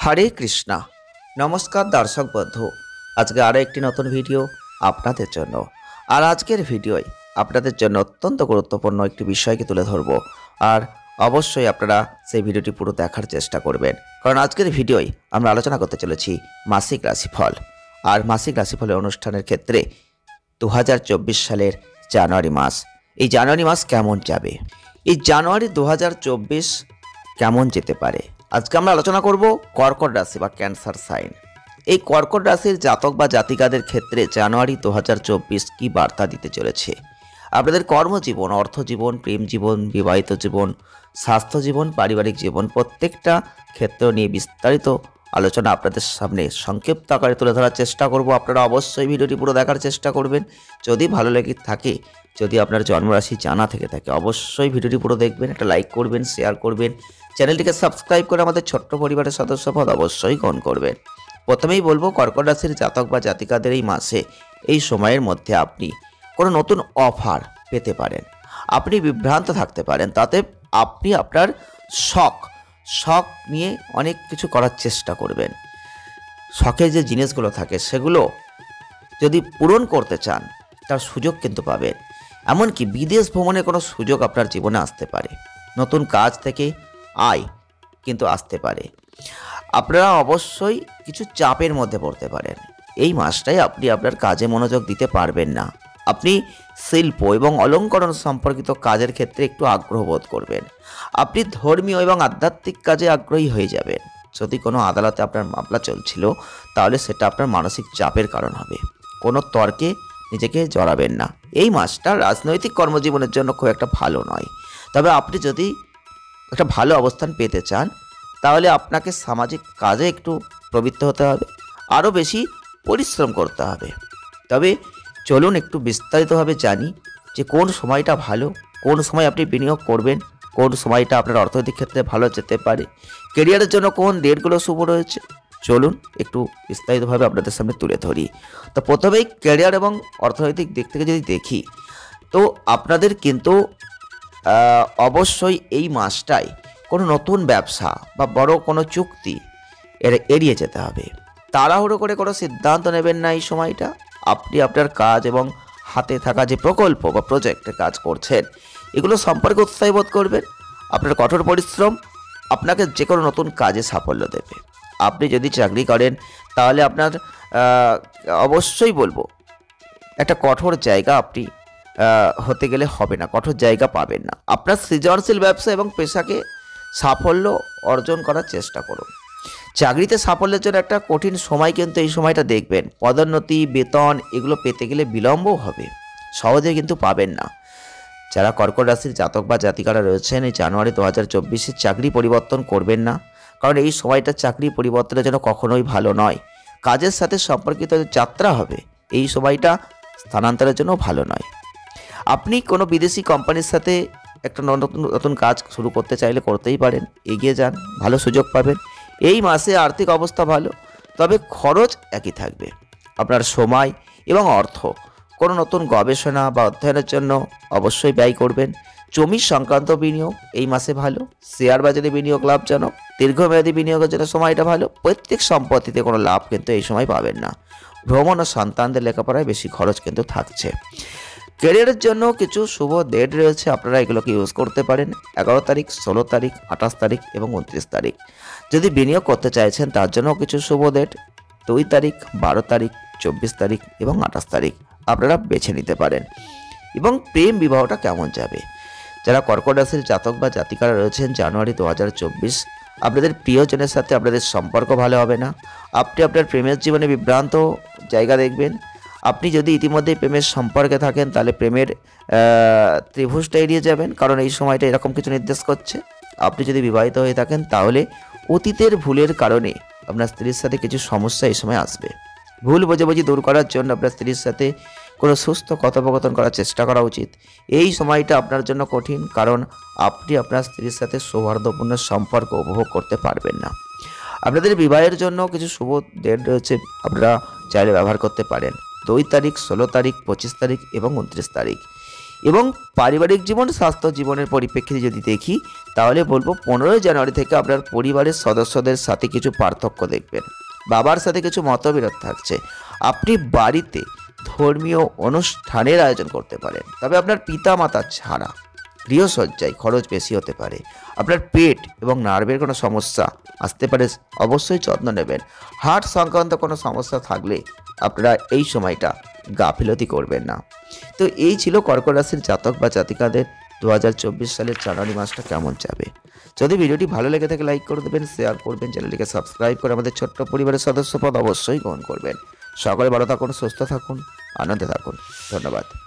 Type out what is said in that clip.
হরে কৃষ্ণা। নমস্কার দর্শক বন্ধু, আজকে আরও একটি নতুন ভিডিও আপনাদের জন্য। আর আজকের ভিডিওয় আপনাদের জন্য অত্যন্ত গুরুত্বপূর্ণ একটি বিষয়কে তুলে ধরব। আর অবশ্যই আপনারা সেই ভিডিওটি পুরো দেখার চেষ্টা করবেন, কারণ আজকের ভিডিওয় আমরা আলোচনা করতে চলেছি মাসিক রাশিফল। আর মাসিক রাশিফলের অনুষ্ঠানের ক্ষেত্রে 2024 সালের জানুয়ারি মাস, এই জানুয়ারি মাস কেমন যাবে, এই জানুয়ারি 2024 কেমন যেতে পারে, আজকে আমরা আলোচনা করব কর্কট রাশি বা ক্যান্সার সাইন। এই কর্কট রাশির জাতক বা জাতিকাদের ক্ষেত্রে জানুয়ারি 2024 কি বার্তা দিতে চলেছে। আপনাদের কর্মজীবন, অর্থজীবন, প্রেম জীবন, বিবাহিত জীবন, স্বাস্থ্য জীবন, পারিবারিক জীবন প্রত্যেকটা ক্ষেত্র নিয়ে বিস্তারিত আলোচনা আপনাদের সামনে সংক্ষিপ্ত আকারে তুলে ধরার চেষ্টা করব। আপনারা অবশ্যই ভিডিওটি পুরো দেখার চেষ্টা করবেন। যদি ভালো লেগে থাকে, যদি আপনার জন্মরাশি জানা থেকে থাকে, অবশ্যই ভিডিওটি পুরো দেখবেন, একটা লাইক করবেন, শেয়ার করবেন, চ্যানেলটিকে সাবস্ক্রাইব করে আমাদের ছোট্ট পরিবারের সদস্যপদ অবশ্যই গ্রহণ করবেন। প্রথমেই বলবো, কর্কট রাশির জাতক বা জাতিকাদের এই মাসে, এই সময়ের মধ্যে আপনি কোনো নতুন অফার পেতে পারেন। আপনি বিভ্রান্ত থাকতে পারেন, তাতে আপনি আপনার শখ নিয়ে অনেক কিছু করার চেষ্টা করবেন। শখের যে জিনিসগুলো থাকে সেগুলো যদি পূরণ করতে চান, তার সুযোগ কিন্তু পাবেন। এমনকি বিদেশ ভ্রমণের কোনো সুযোগ আপনার জীবনে আসতে পারে। নতুন কাজ থেকে আয় কিন্তু আসতে পারে। আপনারা অবশ্যই কিছু চাপের মধ্যে পড়তে পারেন। এই মাসটাই আপনি আপনার কাজে মনোযোগ দিতে পারবেন না। আপনি শিল্প এবং অলঙ্করণ সম্পর্কিত কাজের ক্ষেত্রে একটু আগ্রহ বোধ করবেন। আপনি ধর্মীয় এবং আধ্যাত্মিক কাজে আগ্রহী হয়ে যাবেন। যদি কোনো আদালতে আপনার মামলা চলছিল, তাহলে সেটা আপনার মানসিক চাপের কারণ হবে। কোনো তর্কে নিজেকে জড়াবেন না। এই মাসটা রাজনৈতিক কর্মজীবনের জন্য খুব একটা ভালো নয়। তবে আপনি যদি একটা ভালো অবস্থান পেতে চান, তাহলে আপনাকে সামাজিক কাজে একটু প্রবৃত্ত হতে হবে, আরও বেশি পরিশ্রম করতে হবে। তবে চলুন একটু বিস্তারিতভাবে জানি যে কোন সময়টা ভালো, কোন সময় আপনি বিনিয়োগ করবেন, কোন সময়টা আপনার অর্থনৈতিক ক্ষেত্রে ভালো যেতে পারে, কেরিয়ারের জন্য কোন ডেটগুলো শুভ রয়েছে। চলুন একটু বিস্তারিতভাবে আপনাদের সামনে তুলে ধরি। তো প্রথমেই ক্যারিয়ার এবং অর্থনৈতিক দিক থেকে যদি দেখি, তো আপনাদের কিন্তু অবশ্যই এই মাসটায় কোনো নতুন ব্যবসা বা বড় কোনো চুক্তি এড়িয়ে যেতে হবে। তাড়াহুড়ো করে কোনো সিদ্ধান্ত নেবেন না এই সময়টা। আপনি আপনার কাজ এবং হাতে থাকা যে প্রকল্প বা প্রজেক্টে কাজ করছেন, এগুলো সম্পর্কে উৎসাহী বোধ করবেন। আপনার কঠোর পরিশ্রম আপনাকে যে কোনো নতুন কাজে সাফল্য দেবে। আপনি যদি চাকরি করেন, তাহলে আপনার অবশ্যই বলবো, একটা কঠোর জায়গা আপনি হতে গেলে হবে না, কঠোর জায়গা পাবেন না। আপনার সৃজনশীল ব্যবসা এবং পেশাকে সাফল্য অর্জন করার চেষ্টা করুন। চাকরিতে সাফল্যের জন্য একটা কঠিন সময় কিন্তু এই সময়টা দেখবেন। পদোন্নতি, বেতন এগুলো পেতে গেলে বিলম্বও হবে, সহজে কিন্তু পাবেন না। যারা কর্কট রাশির জাতক বা জাতিকারা রয়েছেন, এই জানুয়ারি 2024 চাকরি পরিবর্তন করবেন না, কারণ এই সময়টা চাকরি পরিবর্তনের জন্য কখনোই ভালো নয়। কাজের সাথে সম্পর্কিত যাত্রা হবে, এই সময়টা স্থানান্তরের জন্য ভালো নয়। আপনি কোনো বিদেশি কোম্পানির সাথে একটা নতুন কাজ শুরু করতে চাইলে করতেই পারেন, এগিয়ে যান, ভালো সুযোগ পাবেন। এই মাসে আর্থিক অবস্থা ভালো, তবে খরচ একই থাকবে। আপনার সময় এবং অর্থ কোনো নতুন গবেষণা বা অধ্যয়নের জন্য অবশ্যই ব্যয় করবেন। জমি সংক্রান্ত বিনিয়োগ এই মাসে ভালো। শেয়ার বাজারে বিনিয়োগ লাভজনক। দীর্ঘমেয়াদী বিনিয়োগের জন্য সময়টা ভালো। প্রত্যেক সম্পত্তিতে কোনো লাভ কিন্তু এই সময় পাবেন না। ভ্রমণ ও সন্তানদের লেখাপড়ায় বেশি খরচ কিন্তু থাকছে। ক্যারিয়ারের জন্য কিছু শুভ ডেট রয়েছে, আপনারা এগুলোকে ইউজ করতে পারেন। 11 তারিখ, 16 তারিখ, 28 তারিখ এবং 29 তারিখ। যদি বিনিয়োগ করতে চাইছেন, তার জন্য কিছু শুভ ডেট 2 তারিখ, 12 তারিখ, 24 তারিখ এবং 28 তারিখ আপনারা বেছে নিতে পারেন। এবং প্রেম বিবাহটা কেমন যাবে, যারা কর্কট রাশির জাতক বা জাতিকারা রয়েছেন, জানুয়ারি 2024 আপনাদের প্রিয়জনের সাথে আপনাদের সম্পর্ক ভালো হবে না। আপনি আপনার প্রেমের জীবনে বিভ্রান্ত জায়গা দেখবেন। আপনি যদি ইতিমধ্যে প্রেমের সম্পর্কে থাকেন, তাহলে প্রেমের ত্রিভুজটা এড়িয়ে যাবেন, কারণ এই সময়টা এরকম কিছু নির্দেশ করছে। আপনি যদি বিবাহিত হয়ে থাকেন, তাহলে অতীতের ভুলের কারণে আপনার স্ত্রীর সাথে কিছু সমস্যা এই সময় আসবে। ভুল বোঝাবুঝি দূর করার জন্য আপনার স্ত্রীর সাথে কোনো সুস্থ কথোপকথন করার চেষ্টা করা উচিত। এই সময়টা আপনার জন্য কঠিন, কারণ আপনি আপনার স্ত্রীর সাথে সৌহার্দ্যপূর্ণ সম্পর্ক উপভোগ করতে পারবেন না। আপনাদের বিবাহের জন্য কিছু শুভ ডেট রয়েছে, আপনারা চাইলে ব্যবহার করতে পারেন। 2 তারিখ, 16 তারিখ, 25 তারিখ এবং 29 তারিখ। এবং পারিবারিক জীবন, স্বাস্থ্য জীবনের পরিপ্রেক্ষিতে যদি দেখি তাহলে বলবো 15 জানুয়ারি থেকে আপনার পরিবারের সদস্যদের সাথে কিছু পার্থক্য দেখবেন। বাবার সাথে কিছু মতবিরোধ থাকছে। আপনি বাড়িতে ধর্মীয় অনুষ্ঠানের আয়োজন করতে পারেন, তবে আপনার পিতামাতা ছাড়া। গৃহসজ্জায় খরচ বেশি হতে পারে। আপনার পেট এবং নার্ভের কোনো সমস্যা আসতে পারে, অবশ্যই যত্ন নেবেন। হার্ট সংক্রান্ত কোনো সমস্যা থাকলে আপনারা এই সময়টা গাফিলতি করবেন না। তো এই ছিল কর্কট রাশির জাতক বা জাতিকাদের 2024 সালের জানুয়ারি মাসটা কেমন যাবে। যদি ভিডিওটি ভালো লেগে থাকে লাইক করে দেবেন, শেয়ার করবেন, চ্যানেলটিকে সাবস্ক্রাইব করে আমাদের ছোট্ট পরিবারের সদস্যপদ অবশ্যই গ্রহণ করবেন। সকলে ভালো থাকুন, সুস্থ থাকুন, আনন্দে থাকুন। ধন্যবাদ।